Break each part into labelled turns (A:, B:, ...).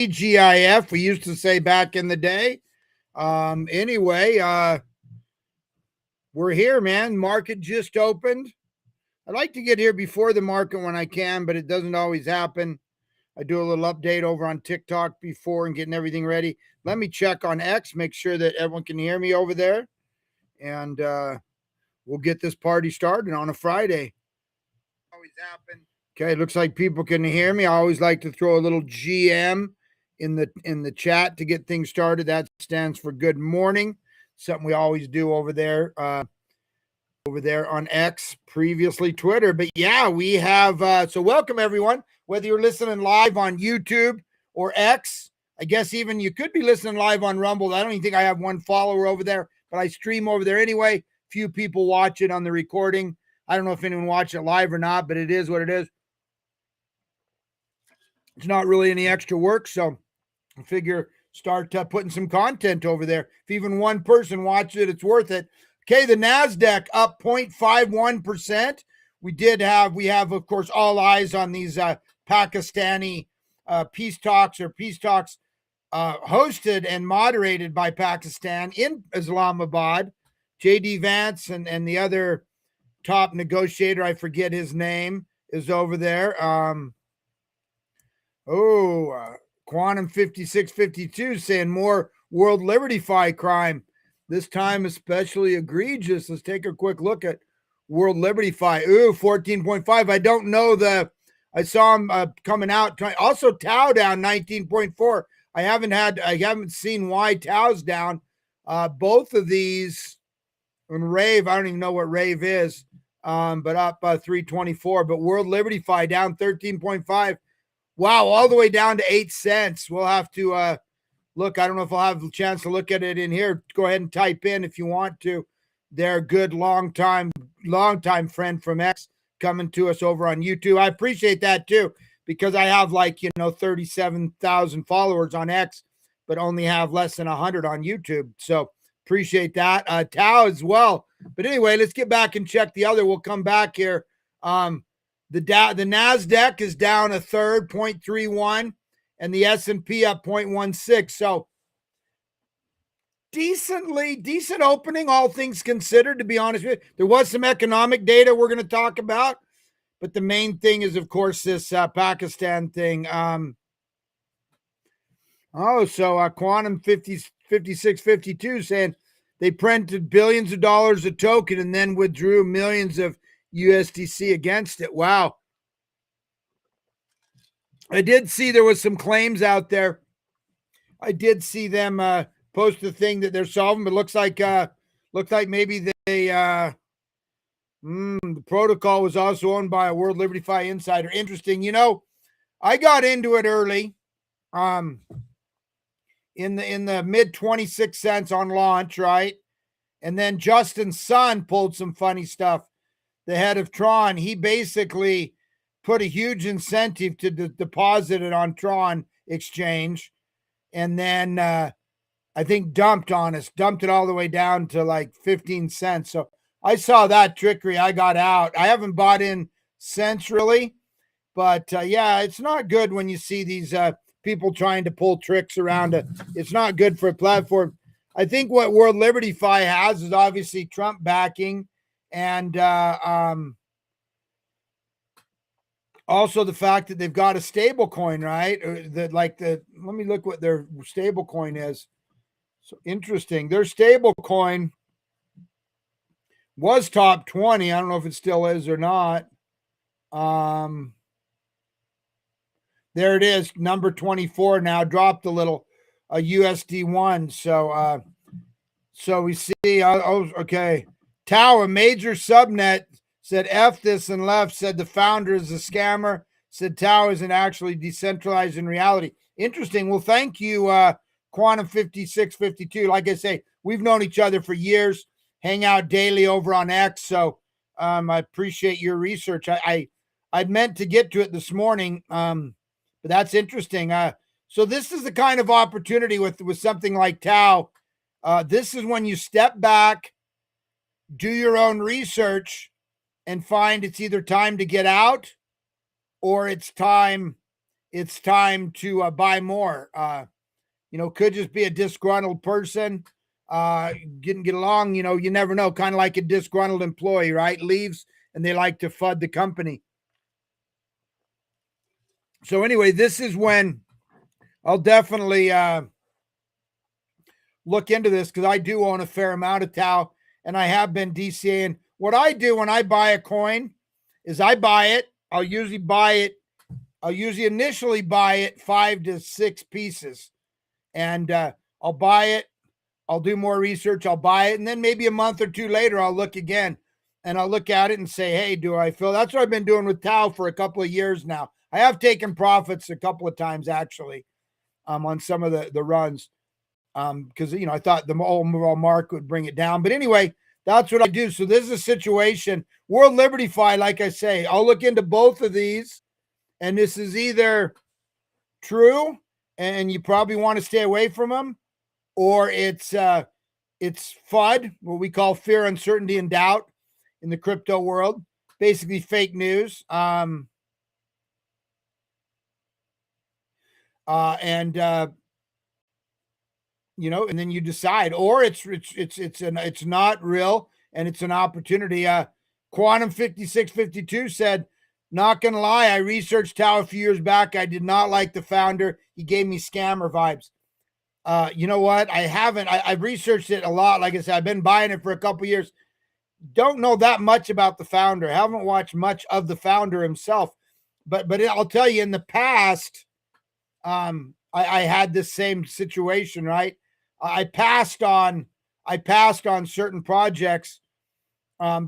A: TGIF, we used to say back in the day. Anyway, we're here, man. Market just opened. I like to get here before the market when I can, but it doesn't always happen. I do a little update over on TikTok before and getting everything ready. Let me check on X, make sure that everyone can hear me over there. And we'll get this party started on a Friday. Always happen. Okay, looks like people can hear me. I always like to throw a little GM in the chat to get things started. That stands for good morning. Something we always do over there on X, previously Twitter. But yeah, we have so welcome everyone, whether you're listening live on YouTube or X. I guess even you could be listening live on Rumble. I don't even think I have one follower over there, but I stream over there anyway. Few people watch it on the recording. I don't know if anyone watched it live or not, but it is what it is. It's not really any extra work, so I figure start putting some content over there. If even one person watches it, it's worth it. Okay, the NASDAQ up 0.51%. We have, of course, all eyes on these Pakistani peace talks hosted and moderated by Pakistan in Islamabad. J.D. Vance and the other top negotiator, I forget his name, is over there. Quantum 5652 saying more World Liberty Fi crime. This time especially egregious. Let's take a quick look at World Liberty Fi. 14.5. I don't know I saw him coming out. Also Tau down 19.4. I haven't seen why Tau's down. Both of these, and Rave, I don't even know what Rave is, but up 324. But World Liberty Fi down 13.5. Wow, all the way down to 8 cents. We'll have to look. I don't know if I'll have a chance to look at it in here. Go ahead and type in if you want to. They're good long-time friend from X coming to us over on YouTube. I appreciate that too, because I have 37,000 followers on X, but only have less than 100 on YouTube. So appreciate that. Tau as well. But anyway, let's get back and check the other. We'll come back here. The NASDAQ is down a third, 0.31, and the S&P up 0.16. So decent opening, all things considered, to be honest with you. There was some economic data we're going to talk about, but the main thing is, of course, this Pakistan thing. Quantum 5652 saying they printed billions of dollars a token and then withdrew millions of USDC against it. Wow. I did see there was some claims out there. I did see them post the thing that they're solving, but looks like maybe the protocol was also owned by a World Liberty Fi insider. Interesting. I got into it early, in the mid 26 cents on launch, right? And then Justin Sun pulled some funny stuff. The head of Tron, he basically put a huge incentive to deposit it on Tron exchange, and then I think dumped it all the way down to 15 cents. So I saw that trickery. I got out. I haven't bought in since really, but yeah, it's not good when you see these people trying to pull tricks around it. It's not good for a platform. I think what World Liberty Fi has is obviously Trump backing, and also the fact that they've got a stable coin, right? Let me look what their stable coin is. So interesting. Their stable coin was top 20. I don't know if it still is or not. There it is, number 24 now, dropped a little, USD1. So we see, okay. Tau, a major subnet, said F this and left, said the founder is a scammer, said Tau isn't actually decentralized in reality. Interesting. Well, thank you, Quantum 5652. Like I say, we've known each other for years, hang out daily over on X. So I appreciate your research. I'd meant to get to it this morning, but that's interesting. So this is the kind of opportunity with something like Tau. This is when you step back, do your own research, and find it's either time to get out or it's time it's time to buy more. Could just be a disgruntled person. Didn't get along. You never know. Kind of like a disgruntled employee, right? Leaves and they like to FUD the company. So anyway, this is when I'll definitely look into this because I do own a fair amount of Tau and I have been DCAing. What I do when I buy a coin is I buy it. I'll usually initially buy it 5 to 6 pieces, and I'll buy it. I'll do more research. I'll buy it. And then maybe a month or two later, I'll look again and I'll look at it and say, hey, do I feel that's what I've been doing with Tau for a couple of years now. I have taken profits a couple of times actually on some of the runs because, I thought the overall mark would bring it down. But anyway, that's what I do. So this is a situation. World Liberty Fi, like I say, I'll look into both of these. And this is either true and you probably want to stay away from them, or it's FUD, what we call fear, uncertainty, and doubt in the crypto world, basically fake news. And then you decide, or it's not real and it's an opportunity. Quantum 5652 said, not gonna lie, I researched Tau a few years back. I did not like the founder. He gave me scammer vibes. You know what? I haven't. I've researched it a lot. Like I said, I've been buying it for a couple years. Don't know that much about the founder. Haven't watched much of the founder himself. But I'll tell you, in the past, I had this same situation. Right? I passed on certain projects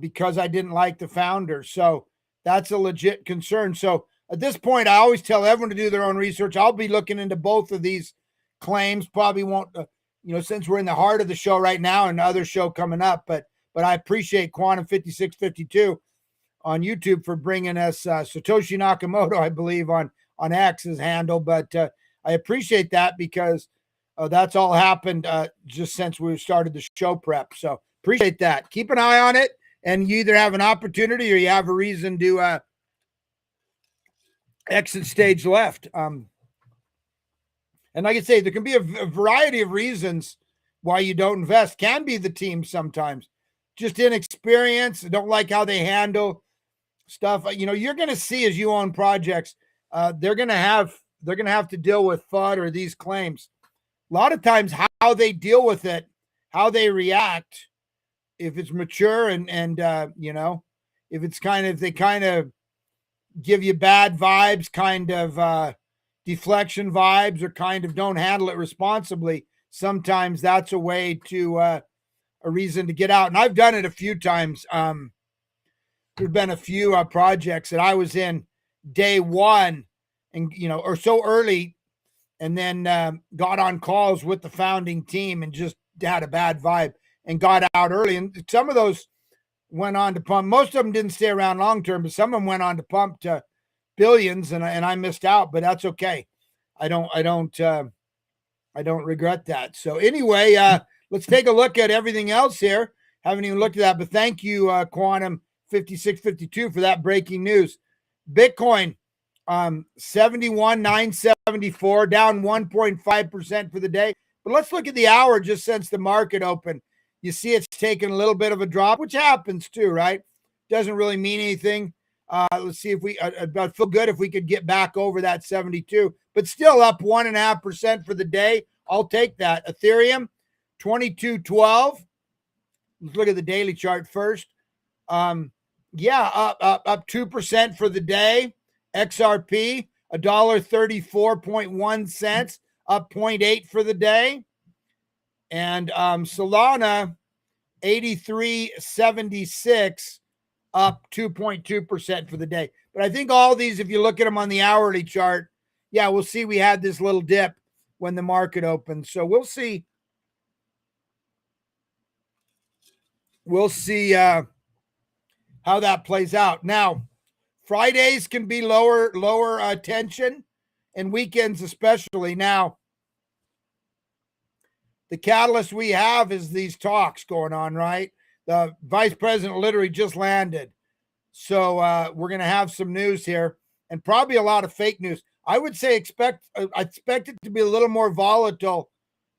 A: because I didn't like the founder. So that's a legit concern. So at this point, I always tell everyone to do their own research. I'll be looking into both of these claims. Probably won't, since we're in the heart of the show right now and another show coming up. But I appreciate Quantum 5652 on YouTube for bringing us Satoshi Nakamoto, I believe, on X's handle. But I appreciate that because that's all happened just since we started the show prep. So appreciate that. Keep an eye on it. And you either have an opportunity or you have a reason to exit stage left. And like I say, there can be a variety of reasons why you don't invest. Can be the team sometimes. Just inexperience, don't like how they handle stuff. You're going to see as you own projects, they're going to have to deal with FUD or these claims. A lot of times how they deal with it, how they react, if it's mature and if it's they kind of give you bad vibes, kind of deflection vibes, or kind of don't handle it responsibly, sometimes that's a way to a reason to get out. And I've done it a few times. There's been a few projects that I was in day one and, or so early, and then got on calls with the founding team and just had a bad vibe and got out early. And some of those went on to pump. Most of them didn't stay around long term, but some of them went on to pump to billions, and I missed out, but that's okay. I don't regret that. So anyway, let's take a look at everything else here. Haven't even looked at that, but thank you, Quantum 5652, for that breaking news. Bitcoin, 71,974, down 1.5% for the day. But let's look at the hour just since the market opened. You see it's taken a little bit of a drop, which happens too, right? Doesn't really mean anything. Let's see if we I'd feel good if we could get back over that 72, but still up 1.5% for the day. I'll take that. Ethereum, 2212. Let's look at the daily chart first. Up 2% for the day. XRP, $1.34.1, up 0.8 for the day. And Solana, 83.76, up 2.2% for the day. But I think all these, if you look at them on the hourly chart, we'll see we had this little dip when the market opened. So we'll see. We'll see how that plays out. Now, Fridays can be lower tension, and weekends especially. Now, the catalyst we have is these talks going on, right? The vice president literally just landed. So we're going to have some news here and probably a lot of fake news. I would say I expect it to be a little more volatile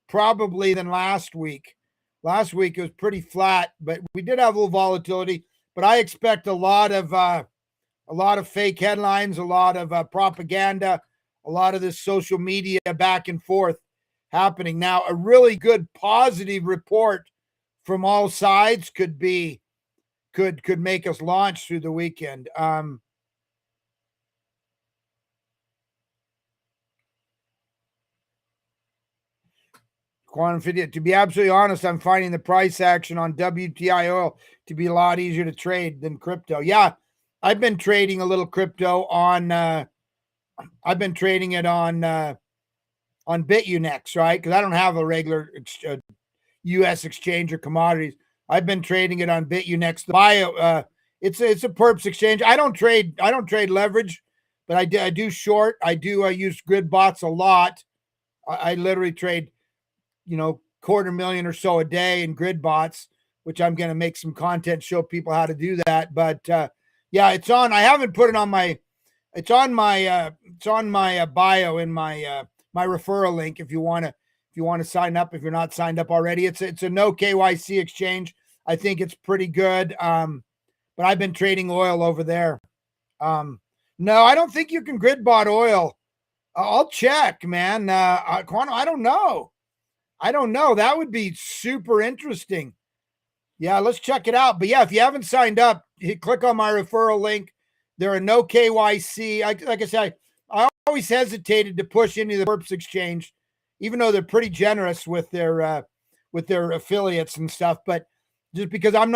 A: probably than last week. Last week it was pretty flat, but we did have a little volatility. But I expect a lot of fake headlines, a lot of propaganda, a lot of this social media back and forth happening. Now, a really good positive report from all sides could make us launch through the weekend. Quantum 50. To be absolutely honest, I'm finding the price action on WTI oil to be a lot easier to trade than crypto. Yeah, I've been trading a little crypto on. I've been trading it on BitUnex, right? Because I don't have a regular U.S. exchange or commodities. I've been trading it on BitUnex. The bio, it's a perps exchange. I don't trade leverage, but I do short. I do use grid bots a lot. I literally trade, $250,000 or so a day in grid bots, which I'm going to make some content, show people how to do that. But yeah, it's on. I haven't put it on my. It's on my bio in my my referral link if you want to sign up if you're not signed up already. It's a no KYC exchange. I think it's pretty good. But I've been trading oil over there. No, I don't think you can grid bot oil. I'll check, man. Quantum, I don't know. That would be super interesting. Yeah, let's check it out. But yeah, if you haven't signed up, click on my referral link. There are no KYC. Like I said, I always hesitated to push into the perps exchange, even though they're pretty generous with their affiliates and stuff. But just because I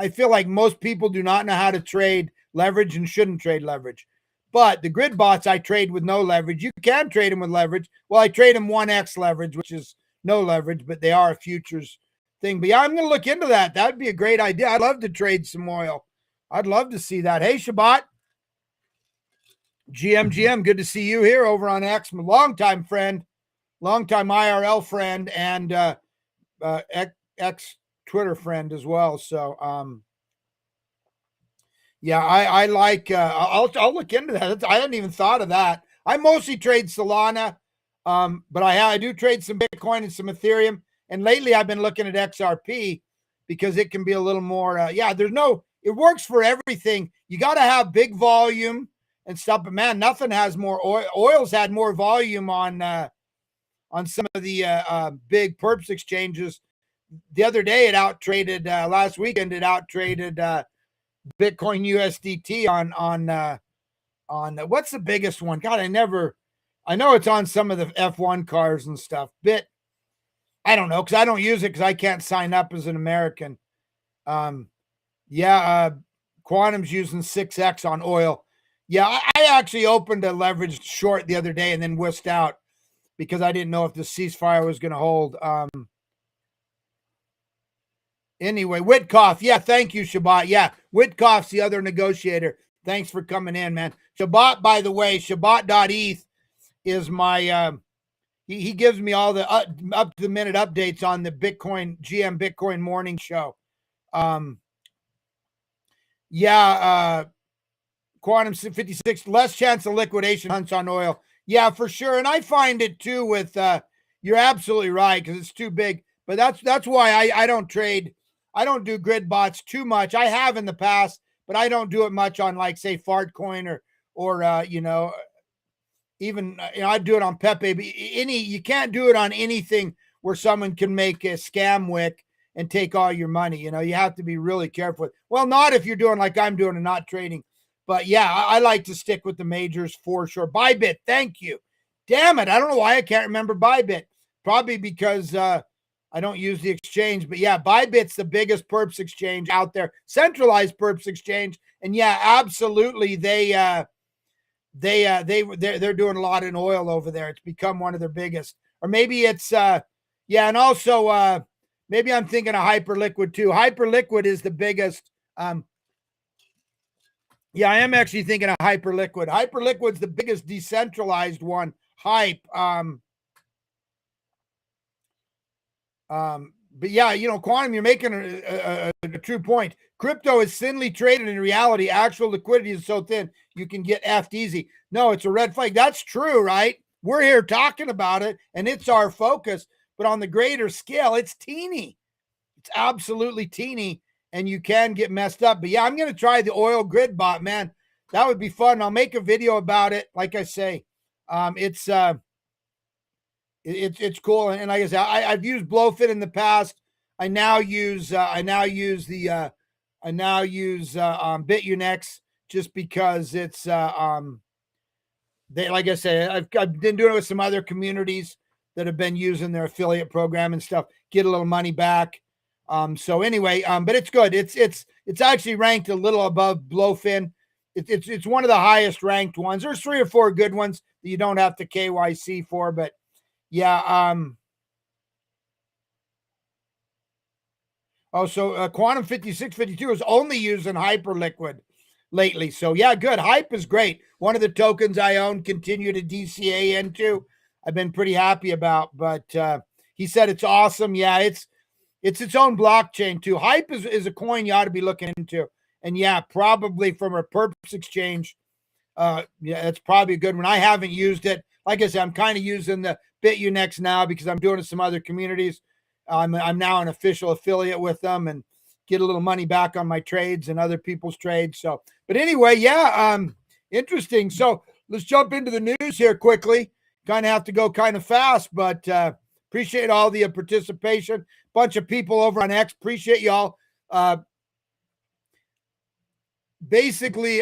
A: feel like most people do not know how to trade leverage and shouldn't trade leverage. But the grid bots I trade with no leverage. You can trade them with leverage. Well, I trade them 1x leverage, which is no leverage, but they are a futures thing. But yeah, I'm going to look into that. That'd be a great idea. I'd love to trade some oil. I'd love to see that. Hey, Shabbat. GM, good to see you here over on X. Longtime friend, longtime IRL friend, and X Twitter friend as well. So, yeah, I like. I'll look into that. I hadn't even thought of that. I mostly trade Solana, but I do trade some Bitcoin and some Ethereum. And lately, I've been looking at XRP because it can be a little more. It works for everything. You got to have big volume and stuff. But man, nothing has more oil. Oil's had more volume on some of the big perps exchanges. The other day, it out traded. Last weekend, it out traded Bitcoin USDT on what's the biggest one? God, I know it's on some of the F1 cars and stuff. I don't know because I don't use it because I can't sign up as an American. Quantum's using 6x on oil. Yeah, I actually opened a leveraged short the other day and then whisked out because I didn't know if the ceasefire was going to hold. Anyway, Witkoff. Yeah, thank you, Shabbat. Yeah, Witkoff's the other negotiator. Thanks for coming in, man. Shabbat, by the way, Shabbat.eth is my he gives me all the up to the minute updates on the GM Bitcoin morning show. Quantum 56, less chance of liquidation hunts on oil. Yeah, for sure. And I find it too with you're absolutely right because it's too big. But that's why I don't trade. I don't do grid bots too much. I have in the past, but I don't do it much on like say Fartcoin or even I do it on Pepe. But you can't do it on anything where someone can make a scam wick and take all your money. You have to be really careful. Well, not if you're doing like I'm doing and not trading. But yeah, I like to stick with the majors for sure. Bybit, thank you. Damn it, I don't know why I can't remember Bybit. Probably because I don't use the exchange, but yeah, Bybit's the biggest perps exchange out there, centralized perps exchange, and yeah, absolutely, they're doing a lot in oil over there. It's become one of their biggest, or maybe it's and also maybe I'm thinking of Hyperliquid too. Hyperliquid is the biggest. Yeah, I am actually thinking of Hyperliquid. Hyperliquid's the biggest decentralized one. Hype. But yeah, Quantum, you're making a true point. Crypto is thinly traded in reality. Actual liquidity is so thin. you can get effed easy. No, it's a red flag. That's true, right? We're here talking about it, and it's our focus. But on the greater scale, it's teeny. It's absolutely teeny, and you can get messed up. But yeah, I'm going to try the oil grid bot, man. That would be fun. I'll make a video about it. Like I say, it's cool. And like I said, I've used Blowfit in the past. I now use BitUnex just because it's they, like I say, I've been doing it with some other communities that have been using their affiliate program and stuff, get a little money back. So anyway, but it's good. It's actually ranked a little above Blowfin. It's one of the highest ranked ones. There's 3 or 4 good ones that you don't have to KYC for, but yeah. Quantum 5652 is only using Hyperliquid lately. So yeah, good. Hype is great. One of the tokens I own, continue to DCA into. I've been pretty happy about, but he said it's awesome. Yeah, it's its own blockchain too. Hype is a coin you ought to be looking into. And yeah, probably from a purpose exchange. Yeah, that's probably a good one. I haven't used it. Like I said, I'm kind of using the BitUnex now because I'm doing it in some other communities. I'm now an official affiliate with them and get a little money back on my trades and other people's trades. So, but anyway, yeah, interesting. So let's jump into the news here quickly. Kind of have to go kind of fast, but appreciate all the participation. Bunch of people over on X. Appreciate y'all. Basically,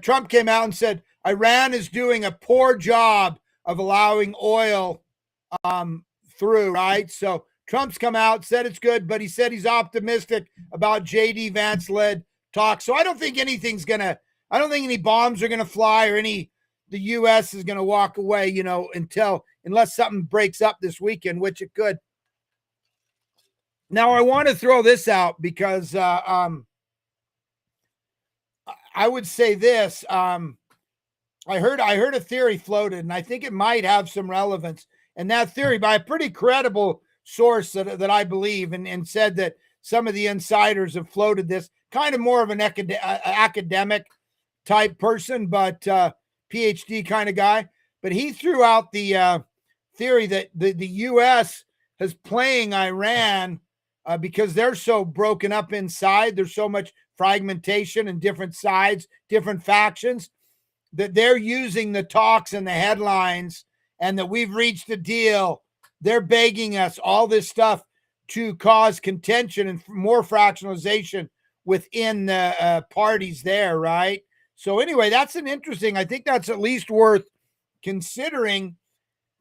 A: Trump came out and said Iran is doing a poor job of allowing oil through, right? So Trump's come out, said it's good, but he said he's optimistic about J.D. Vance-led talks. So I don't think any bombs are going to fly or the U.S. is going to walk away, unless something breaks up this weekend, which it could. Now, I want to throw this out because I would say this. I heard a theory floated, and I think it might have some relevance. And that theory, by a pretty credible source that I believe, and said that some of the insiders have floated this, kind of more of an academic type person, but PhD kind of guy. But he threw out the theory that the U.S. is playing Iran because they're so broken up inside. There's so much fragmentation and different sides, different factions, that they're using the talks and the headlines and that we've reached a deal. They're begging us, all this stuff, to cause contention and more fractionalization within the parties there, right? So anyway, that's I think that's at least worth considering.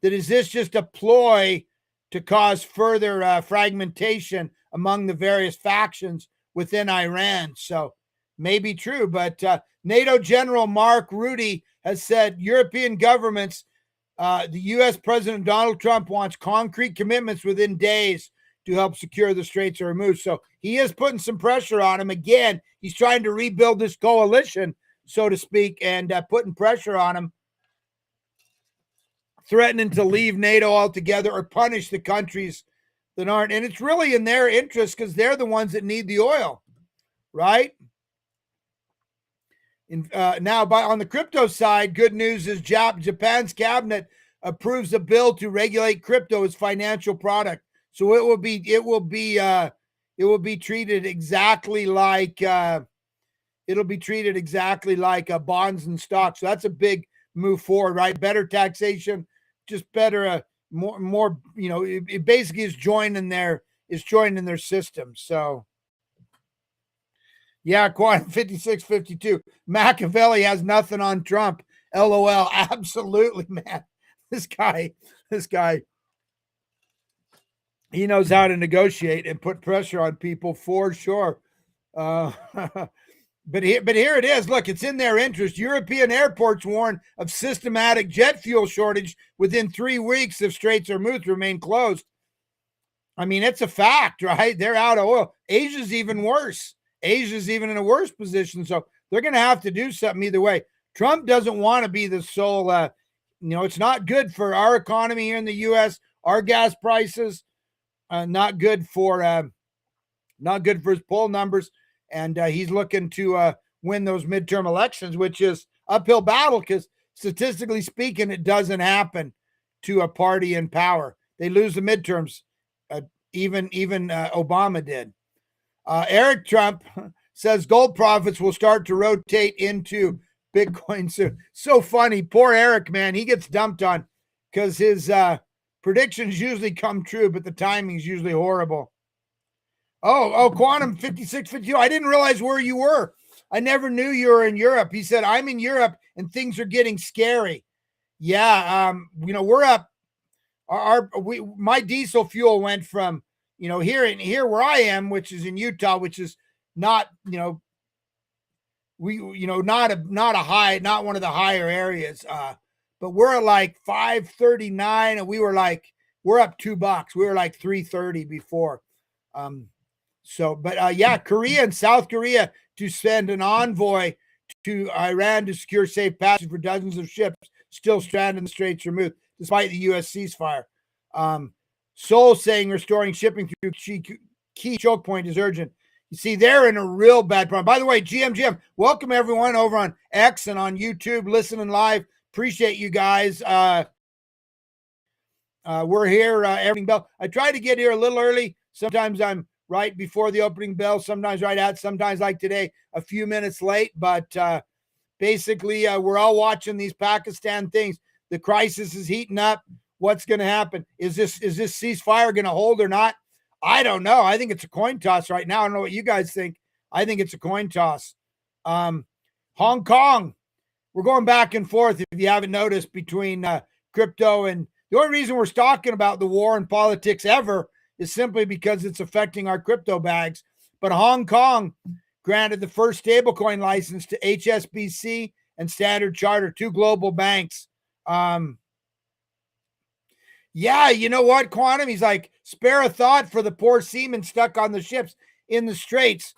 A: That is this just a ploy to cause further fragmentation among the various factions within Iran? So maybe true, but NATO General Mark Rutte has said European governments, the U.S. President Donald Trump wants concrete commitments within days to help secure the Straits of Hormuz. So he is putting some pressure on him. Again, he's trying to rebuild this coalition, so to speak, and putting pressure on him, threatening to leave NATO altogether or punish the countries that aren't. And it's really in their interest because they're the ones that need the oil, right? Now, on the crypto side, good news is Japan's cabinet approves a bill to regulate crypto as financial product. So it will be treated exactly like bonds and stocks. So that's a big move forward, right? Better taxation, just better, more. It basically is joining their system. So. Yeah, Quantum 5652. Machiavelli has nothing on Trump. LOL. Absolutely, man. This guy, he knows how to negotiate and put pressure on people for sure. But here it is. Look, it's in their interest. European airports warn of systematic jet fuel shortage within 3 weeks if Straits of Hormuz remain closed. I mean, it's a fact, right? They're out of oil. Asia's even worse. Asia's even in a worse position. So they're going to have to do something either way. Trump doesn't want to be the sole, it's not good for our economy here in the U.S., our gas prices, not good for his poll numbers. And he's looking to win those midterm elections, which is uphill battle because statistically speaking, it doesn't happen to a party in power. They lose the midterms. Even Obama did. Eric Trump says gold profits will start to rotate into Bitcoin soon. So funny. Poor Eric, man. He gets dumped on because his predictions usually come true, but the timing is usually horrible. Oh, Quantum 5652. I didn't realize where you were. I never knew you were in Europe. He said, I'm in Europe and things are getting scary. Yeah, we're up. My diesel fuel went from, here where I am, which is in Utah, which is not, not a high, not one of the higher areas. But we're at like 539 and we're up $2. We were like 330 before. Korea and South Korea to send an envoy to Iran to secure safe passage for dozens of ships still stranded in the Straits of Hormuz, despite the U.S. ceasefire. Seoul saying restoring shipping through key choke point is urgent. You see, they're in a real bad problem. By the way, GM, welcome everyone over on X and on YouTube, listening live. Appreciate you guys. We're here, opening bell. I try to get here a little early. Sometimes I'm right before the opening bell, sometimes right at, sometimes like today, a few minutes late. But basically, we're all watching these Pakistan things. The crisis is heating up. What's going to happen? Is this ceasefire going to hold or not? I don't know. I think it's a coin toss right now. I don't know what you guys think. I think it's a coin toss. Hong Kong, we're going back and forth, if you haven't noticed, between crypto, and the only reason we're talking about the war and politics ever is simply because it's affecting our crypto bags. But Hong Kong granted the first stablecoin license to HSBC and Standard Chartered, two global banks. Yeah, you know what, Quantum? He's like, spare a thought for the poor seamen stuck on the ships in the Straits.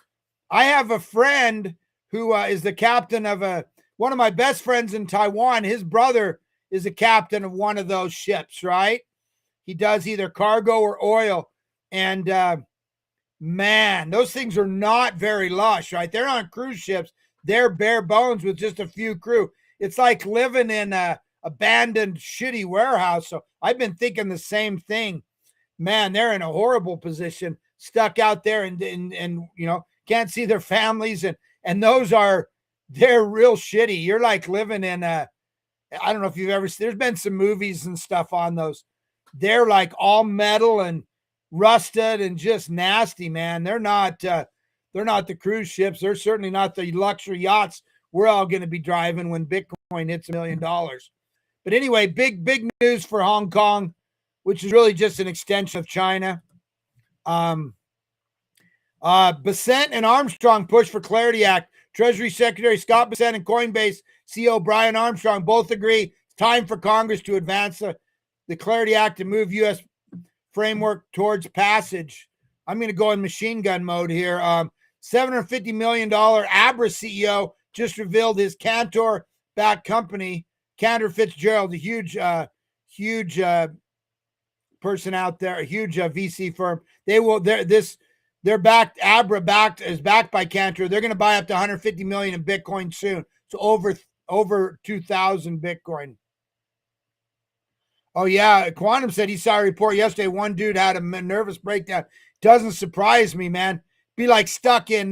A: I have a friend who is the captain of one of my best friends in Taiwan. His brother is a captain of one of those ships, right? He does either cargo or oil. And man, those things are not very lush, right? They're on cruise ships. They're bare bones with just a few crew. It's like living in a abandoned, shitty warehouse. So I've been thinking the same thing. Man, they're in a horrible position, stuck out there and can't see their families. And they're real shitty. You're like living in I don't know if you've ever seen, there's been some movies and stuff on those. They're like all metal and rusted and just nasty, man. They're not the cruise ships. They're certainly not the luxury yachts we're all going to be driving when Bitcoin hits $1 million. But anyway, big news for Hong Kong, which is really just an extension of China. Bessent and Armstrong push for Clarity Act. Treasury Secretary Scott Bessent and Coinbase CEO Brian Armstrong both agree it's time for Congress to advance the Clarity Act and move U.S. framework towards passage. I'm going to go in machine gun mode here. $750 million Abra CEO just revealed his Cantor-backed company, Cantor Fitzgerald, a huge person out there, a huge VC firm. They're backed. Abra is backed by Cantor. They're going to buy up to $150 million in Bitcoin soon. So over 2,000 Bitcoin. Oh yeah, Quantum said he saw a report yesterday. One dude had a nervous breakdown. Doesn't surprise me, man. Be like stuck in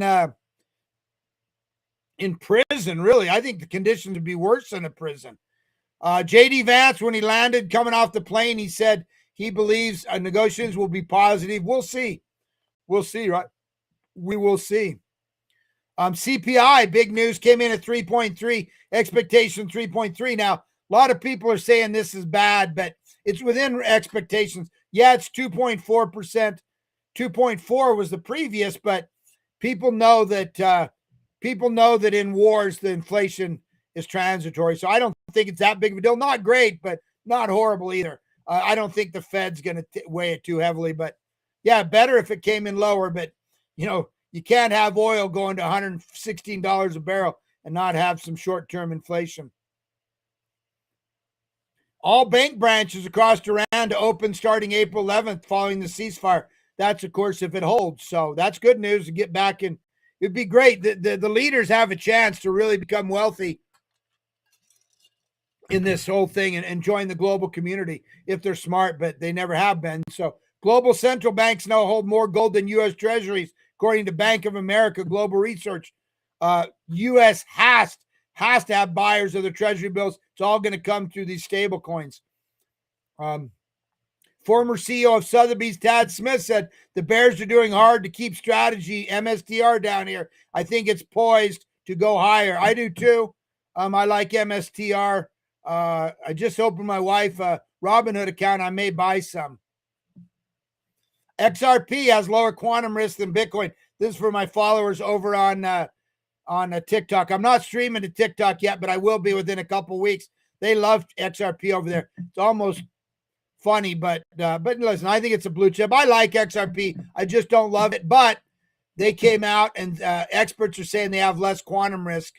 A: prison. Really, I think the conditions would be worse than a prison. JD Vance, when he landed coming off the plane, he said he believes negotiations will be positive. We'll see. Right? We will see. CPI, big news, came in at 3.3, expectation 3.3. Now, a lot of people are saying this is bad, but it's within expectations. Yeah, it's 2.4%. 2.4 was the previous, but people know that in wars the inflation is transitory. So I don't think it's that big of a deal. Not great, but not horrible either. I don't think the Fed's going to weigh it too heavily, but yeah, better if it came in lower. But you can't have oil going to $116 a barrel and not have some short-term inflation. All bank branches across Iran to open starting April 11th following the ceasefire. That's, of course, if it holds. So that's good news to get back in. It'd be great. The leaders have a chance to really become wealthy in this whole thing and join the global community if they're smart, but they never have been. So global central banks now hold more gold than U.S. Treasuries, according to Bank of America Global Research. U.S. has to have buyers of the Treasury bills. It's all going to come through these stable coins. Former CEO of Sotheby's, Tad Smith, said the bears are doing hard to keep strategy MSTR down here. I think it's poised to go higher. I do too. I like MSTR. I just opened my wife a Robinhood account. I may buy some. XRP has lower quantum risk than Bitcoin. This is for my followers over on TikTok. I'm not streaming to TikTok yet, but I will be within a couple weeks. They love XRP over there. It's almost funny, but listen, I think it's a blue chip. I like XRP. I just don't love it. But they came out and experts are saying they have less quantum risk.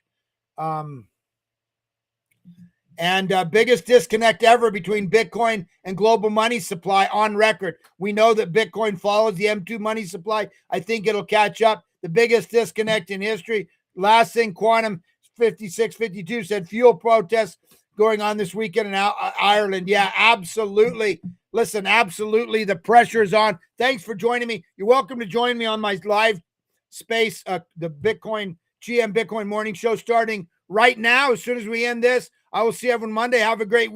A: Biggest disconnect ever between Bitcoin and global money supply on record. We know that Bitcoin follows the M2 money supply. I think it'll catch up. The biggest disconnect in history. Last thing, Quantum 5652 said fuel protests going on this weekend in Ireland. Yeah, absolutely. Listen, absolutely. The pressure is on. Thanks for joining me. You're welcome to join me on my live space, the GM Bitcoin Morning Show, starting right now. As soon as we end this, I will see everyone Monday. Have a great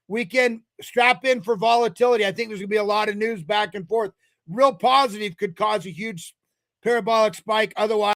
A: weekend. Strap in for volatility. I think there's going to be a lot of news back and forth. Real positive could cause a huge parabolic spike. Otherwise,